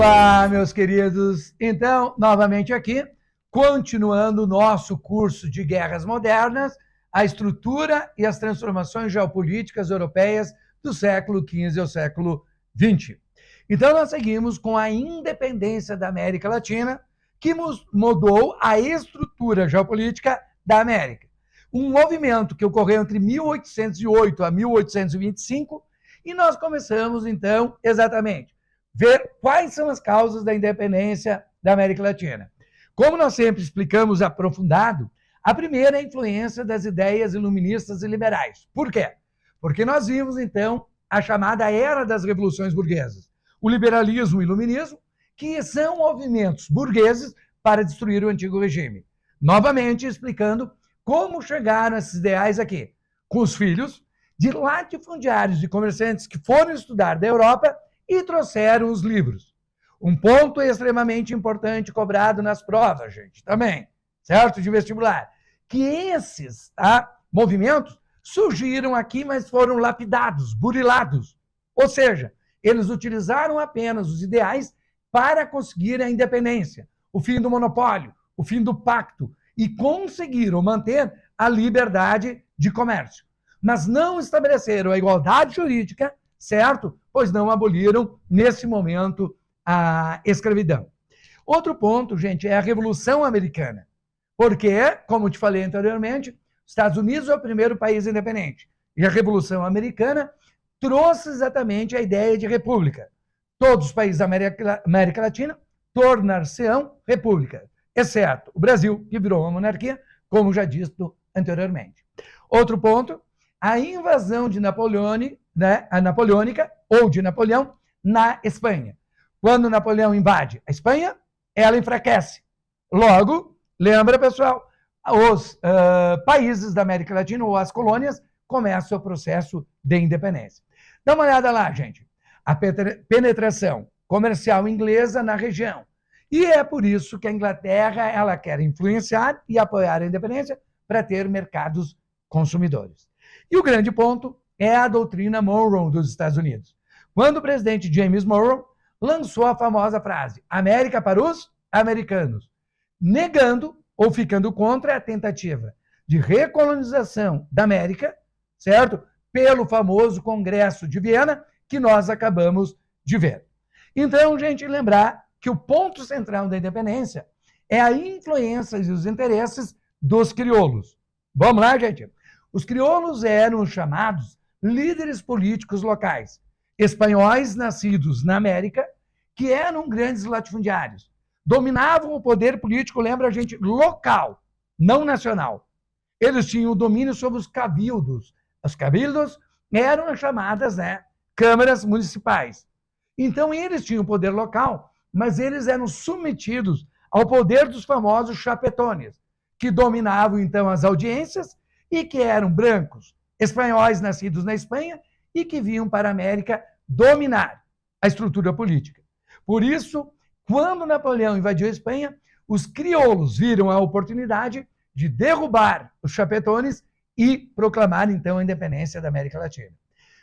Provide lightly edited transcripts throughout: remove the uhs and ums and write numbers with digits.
Olá, meus queridos. Então, novamente aqui, continuando o nosso curso de Guerras Modernas, a estrutura e as transformações geopolíticas europeias do século XV ao século XX. Então, nós seguimos com a independência da América Latina, que mudou a estrutura geopolítica da América. Um movimento que ocorreu entre 1808 a 1825, e nós começamos, então, exatamente, ver quais são as causas da independência da América Latina. Como nós sempre explicamos aprofundado, a primeira é a influência das ideias iluministas e liberais. Por quê? Porque nós vimos, então, a chamada Era das Revoluções Burguesas. O liberalismo e o iluminismo, que são movimentos burgueses para destruir o antigo regime. Novamente explicando como chegaram esses ideais aqui, com os filhos de latifundiários e comerciantes que foram estudar da Europa e trouxeram os livros. Um ponto extremamente importante cobrado nas provas, gente, também, certo? De vestibular. Que esses movimentos surgiram aqui, mas foram lapidados, burilados. Ou seja, eles utilizaram apenas os ideais para conseguir a independência, o fim do monopólio, o fim do pacto, e conseguiram manter a liberdade de comércio. Mas não estabeleceram a igualdade jurídica, certo? Pois não aboliram, nesse momento, a escravidão. Outro ponto, gente, é a Revolução Americana. Porque, como te falei anteriormente, os Estados Unidos é o primeiro país independente. E a Revolução Americana trouxe exatamente a ideia de república. Todos os países da América Latina tornar-se-ão república, exceto o Brasil, que virou uma monarquia, como já dito anteriormente. Outro ponto, a invasão de a napoleônica, ou de Napoleão, na Espanha. Quando Napoleão invade a Espanha, ela enfraquece. Logo, lembra, pessoal, os países da América Latina, ou as colônias, começam o processo de independência. Dá uma olhada lá, gente. A penetração comercial inglesa na região. E é por isso que a Inglaterra ela quer influenciar e apoiar a independência para ter mercados consumidores. E o grande ponto é a doutrina Monroe dos Estados Unidos. Quando o presidente James Monroe lançou a famosa frase América para os americanos, negando ou ficando contra a tentativa de recolonização da América, certo? Pelo famoso Congresso de Viena, que nós acabamos de ver. Então, gente, lembrar que o ponto central da independência é a influência e os interesses dos crioulos. Vamos lá, gente? Os crioulos eram chamados líderes políticos locais, espanhóis nascidos na América, que eram grandes latifundiários. Dominavam o poder político, lembra a gente, local, não nacional. Eles tinham o domínio sobre os cabildos. Os cabildos eram as chamadas câmaras municipais. Então, eles tinham poder local, mas eles eram submetidos ao poder dos famosos chapetones, que dominavam, então, as audiências e que eram brancos, espanhóis nascidos na Espanha e que vinham para a América dominar a estrutura política. Por isso, quando Napoleão invadiu a Espanha, os crioulos viram a oportunidade de derrubar os chapetones e proclamar, então, a independência da América Latina.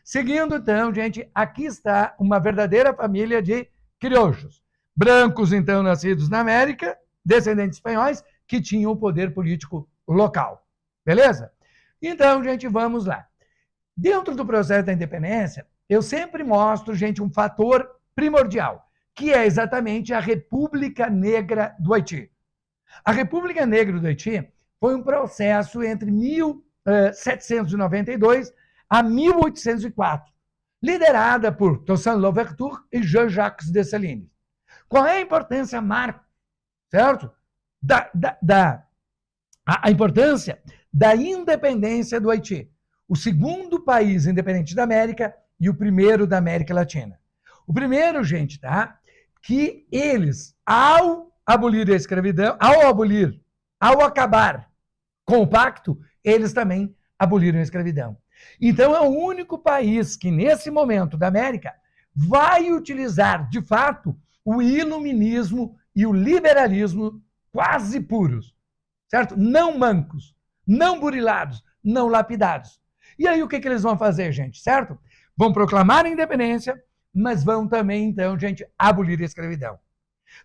Seguindo, então, gente, aqui está uma verdadeira família de crioulos. Brancos, então, nascidos na América, descendentes espanhóis, que tinham o poder político local. Beleza? Então, gente, vamos lá. Dentro do processo da independência, eu sempre mostro, gente, um fator primordial, que é exatamente a República Negra do Haiti. A República Negra do Haiti foi um processo entre 1792 a 1804, liderada por Toussaint Louverture e Jean-Jacques Dessalines. Qual é a importância, Marco, certo? A importância da independência do Haiti, o segundo país independente da América e o primeiro da América Latina. O primeiro, gente, que eles, ao abolir a escravidão, ao acabar com o pacto, eles também aboliram a escravidão. Então, é o único país que, nesse momento da América, vai utilizar, de fato, o iluminismo e o liberalismo quase puros, certo? Não mancos, não burilados, não lapidados. E aí, o que eles vão fazer, gente, certo? Vão proclamar a independência, mas vão também, então, gente, abolir a escravidão.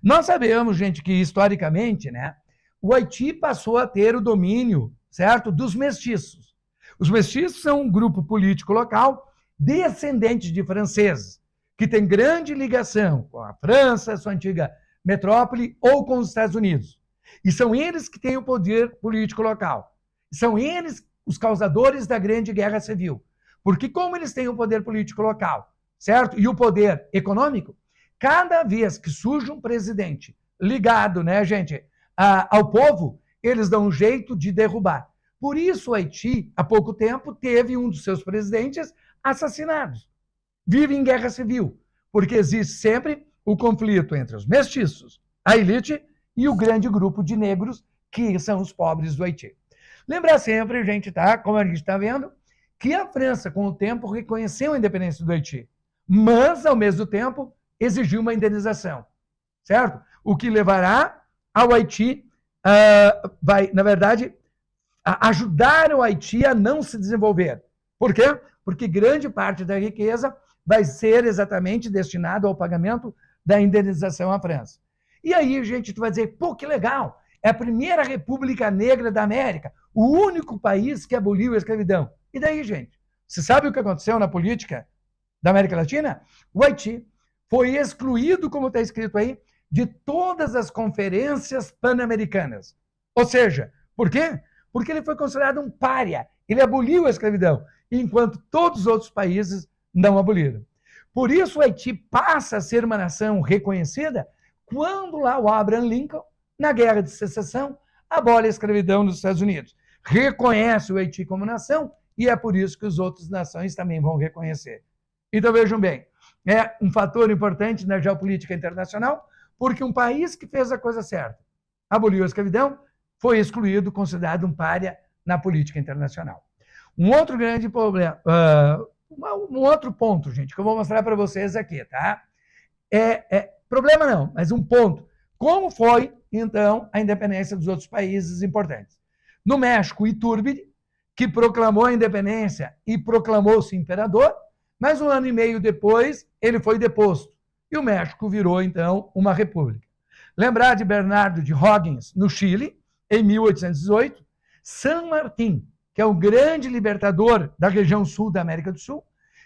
Nós sabemos, gente, que historicamente, né, o Haiti passou a ter o domínio, certo, dos mestiços. Os mestiços são um grupo político local descendente de franceses, que tem grande ligação com a França, sua antiga metrópole, ou com os Estados Unidos. E são eles que têm o poder político local. São eles os causadores da Grande Guerra Civil. Porque como eles têm o poder político local, certo? E o poder econômico, cada vez que surge um presidente ligado, né, gente, ao povo, eles dão um jeito de derrubar. Por isso o Haiti, há pouco tempo, teve um dos seus presidentes assassinados. Vive em guerra civil, porque existe sempre o conflito entre os mestiços, a elite e o grande grupo de negros, que são os pobres do Haiti. Lembrar sempre, gente, tá? Como a gente está vendo, que a França, com o tempo, reconheceu a independência do Haiti, mas, ao mesmo tempo, exigiu uma indenização, certo? O que levará ao Haiti, vai, na verdade, ajudar o Haiti a não se desenvolver. Por quê? Porque grande parte da riqueza vai ser exatamente destinado ao pagamento da indenização à França. E aí, gente, tu vai dizer, pô, que legal, é a primeira república negra da América, o único país que aboliu a escravidão. E daí, gente? Você sabe o que aconteceu na política da América Latina? O Haiti foi excluído, como está escrito aí, de todas as conferências pan-americanas. Ou seja, por quê? Porque ele foi considerado um pária. Ele aboliu a escravidão, enquanto todos os outros países não aboliram. Por isso, o Haiti passa a ser uma nação reconhecida quando lá o Abraham Lincoln, na Guerra de Secessão, abole a escravidão nos Estados Unidos. Reconhece o Haiti como nação e é por isso que as outras nações também vão reconhecer. Então, vejam bem, é um fator importante na geopolítica internacional, porque um país que fez a coisa certa, aboliu a escravidão, foi excluído, considerado um pária na política internacional. Um outro grande problema, um outro ponto, gente, que eu vou mostrar para vocês aqui, tá? Problema não, mas um ponto. Como foi, então, a independência dos outros países importantes? No México, Iturbide, que proclamou a independência e proclamou-se imperador, mas um ano e meio depois ele foi deposto. E o México virou, então, uma república. Lembrar de Bernardo de O'Higgins, no Chile, em 1818, San Martín, que é o grande libertador da região sul da América do Sul,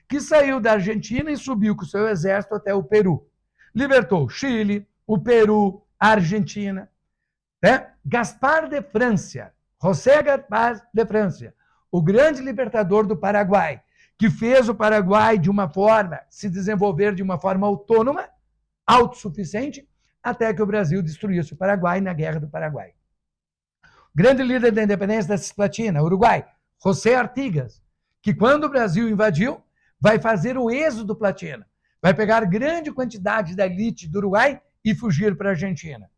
que saiu da Argentina e subiu com seu exército até o Peru. Libertou o Chile, o Peru, a Argentina. Né? Gaspar de Francia, José Gaspar de Francia, o grande libertador do Paraguai, que fez o Paraguai de uma forma, se desenvolver de uma forma autônoma, autossuficiente, até que o Brasil destruísse o Paraguai na Guerra do Paraguai. Grande líder da independência da Cisplatina, Uruguai, José Artigas, que quando o Brasil invadiu, vai fazer o êxodo platina, vai pegar grande quantidade da elite do Uruguai e fugir para a Argentina.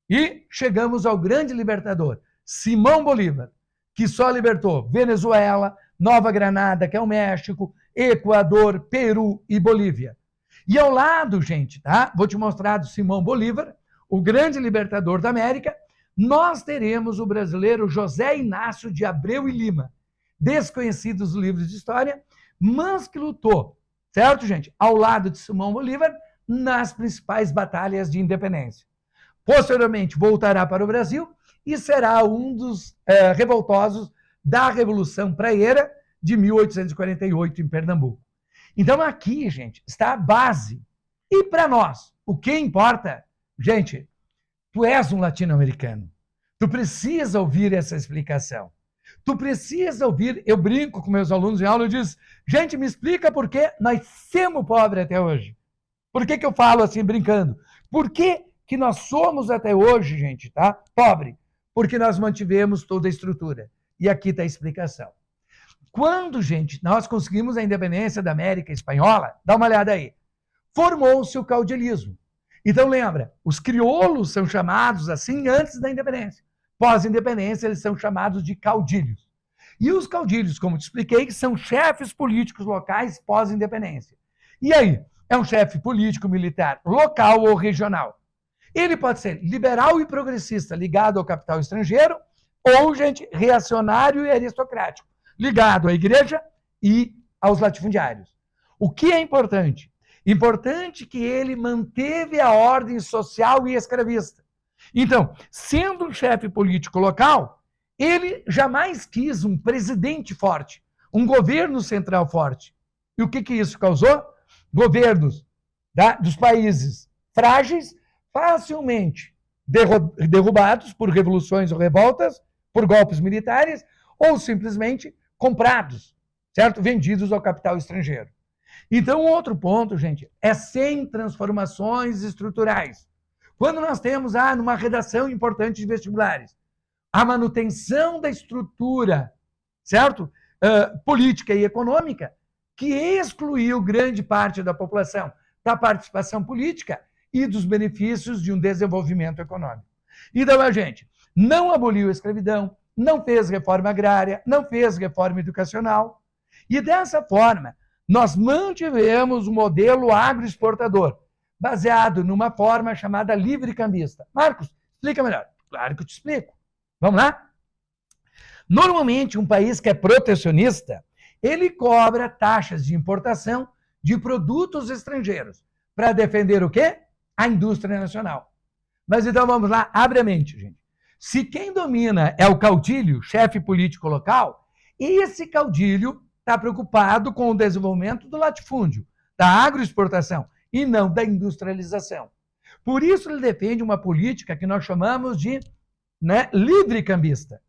E chegamos ao grande libertador, Simão Bolívar, que só libertou Venezuela, Nova Granada, que é o México, Equador, Peru e Bolívia. E ao lado, gente, tá? Vou te mostrar do Simão Bolívar, o grande libertador da América, nós teremos o brasileiro José Inácio de Abreu e Lima, desconhecidos dos livros de história, mas que lutou, certo, gente? Ao lado de Simão Bolívar, nas principais batalhas de independência. Posteriormente, voltará para o Brasil e será um dos revoltosos da Revolução Praieira de 1848 em Pernambuco. Então aqui, gente, está a base. E para nós, o que importa? Gente, tu és um latino-americano. Tu precisa ouvir essa explicação. Tu precisa ouvir, eu brinco com meus alunos em aula, eu digo, gente, me explica por que nós somos pobres até hoje. Por que eu falo assim, brincando? Por que nós somos até hoje, gente, tá? Pobre. Porque nós mantivemos toda a estrutura. E aqui está a explicação. Quando, gente, nós conseguimos a independência da América Espanhola, dá uma olhada aí, formou-se o caudilismo. Então, lembra, os crioulos são chamados assim antes da independência. Pós-independência, eles são chamados de caudilhos. E os caudilhos, como te expliquei, são chefes políticos locais pós-independência. E aí, é um chefe político militar local ou regional. Ele pode ser liberal e progressista, ligado ao capital estrangeiro, ou, gente, reacionário e aristocrático, ligado à igreja e aos latifundiários. O que é importante? Importante que ele manteve a ordem social e escravista. Então, sendo um chefe político local, ele jamais quis um presidente forte, um governo central forte. E o que isso causou? Governos dos países frágeis, facilmente derrubados por revoluções ou revoltas, por golpes militares, ou simplesmente comprados, certo? Vendidos ao capital estrangeiro. Então, outro ponto, gente, é sem transformações estruturais. Quando nós temos, numa redação importante de vestibulares, a manutenção da estrutura, certo? Política e econômica, que excluiu grande parte da população da participação política e dos benefícios de um desenvolvimento econômico. Então, a gente não aboliu a escravidão, não fez reforma agrária, não fez reforma educacional, e dessa forma, nós mantivemos o modelo agroexportador, baseado numa forma chamada livre-cambista. Marcos, explica melhor. Claro que eu te explico. Vamos lá? Normalmente, um país que é protecionista, ele cobra taxas de importação de produtos estrangeiros para defender o quê? A indústria nacional. Mas então vamos lá, abre a mente, gente. Se quem domina é o caudilho, chefe político local, esse caudilho está preocupado com o desenvolvimento do latifúndio, da agroexportação e não da industrialização. Por isso ele defende uma política que nós chamamos de livre-cambista.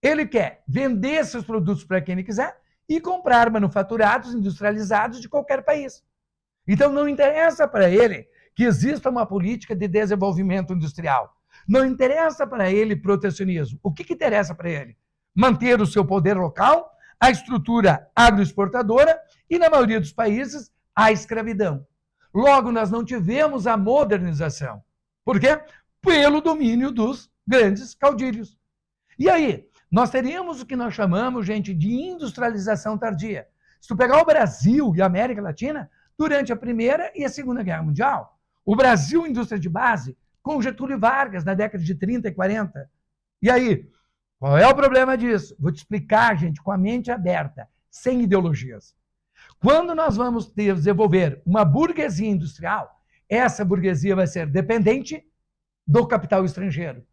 Ele quer vender seus produtos para quem ele quiser e comprar manufaturados industrializados de qualquer país. Então não interessa para ele que exista uma política de desenvolvimento industrial. Não interessa para ele protecionismo. O que interessa para ele? Manter o seu poder local, a estrutura agroexportadora e, na maioria dos países, a escravidão. Logo, nós não tivemos a modernização. Por quê? Pelo domínio dos grandes caudilhos. E aí, nós teríamos o que nós chamamos, gente, de industrialização tardia. Se tu pegar o Brasil e a América Latina, durante a Primeira e a Segunda Guerra Mundial, o Brasil, indústria de base, com Getúlio Vargas, na década de 30 e 40. E aí, qual é o problema disso? Vou te explicar, gente, com a mente aberta, sem ideologias. Quando nós vamos desenvolver uma burguesia industrial, essa burguesia vai ser dependente do capital estrangeiro.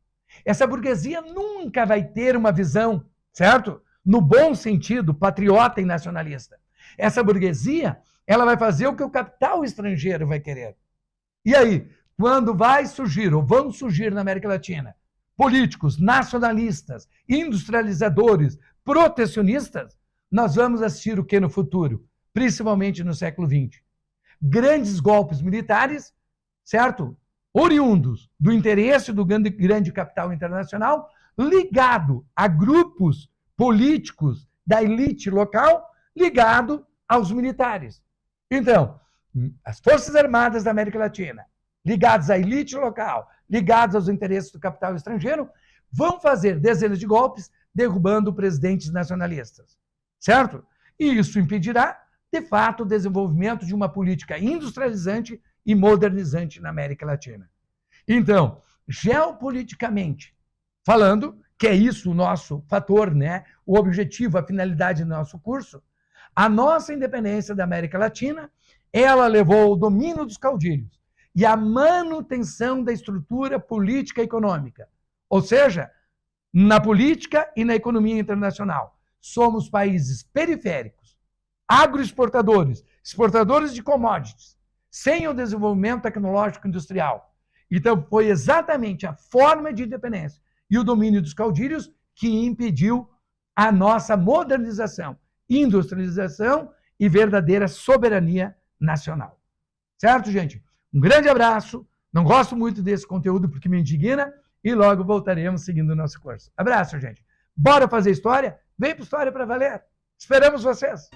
Essa burguesia nunca vai ter uma visão, certo? No bom sentido, patriota e nacionalista. Essa burguesia, ela vai fazer o que o capital estrangeiro vai querer. E aí, quando vai surgir, ou vão surgir na América Latina, políticos nacionalistas, industrializadores, protecionistas, nós vamos assistir o que no futuro? Principalmente no século XX. Grandes golpes militares, certo? Oriundos do interesse do grande capital internacional, ligado a grupos políticos da elite local, ligado aos militares. Então, as Forças Armadas da América Latina, ligadas à elite local, ligados aos interesses do capital estrangeiro, vão fazer dezenas de golpes derrubando presidentes nacionalistas, certo? E isso impedirá, de fato, o desenvolvimento de uma política industrializante e modernizante na América Latina. Então, geopoliticamente falando, que é isso o nosso fator, o objetivo, a finalidade do nosso curso, a nossa independência da América Latina, ela levou ao domínio dos caudilhos e à manutenção da estrutura política e econômica. Ou seja, na política e na economia internacional, somos países periféricos, agroexportadores, exportadores de commodities, sem o desenvolvimento tecnológico industrial. Então, foi exatamente a forma de independência e o domínio dos caudilhos que impediu a nossa modernização, industrialização e verdadeira soberania nacional. Certo, gente? Um grande abraço. Não gosto muito desse conteúdo porque me indigna e logo voltaremos seguindo o nosso curso. Abraço, gente. Bora fazer história? Vem para História para Valer. Esperamos vocês.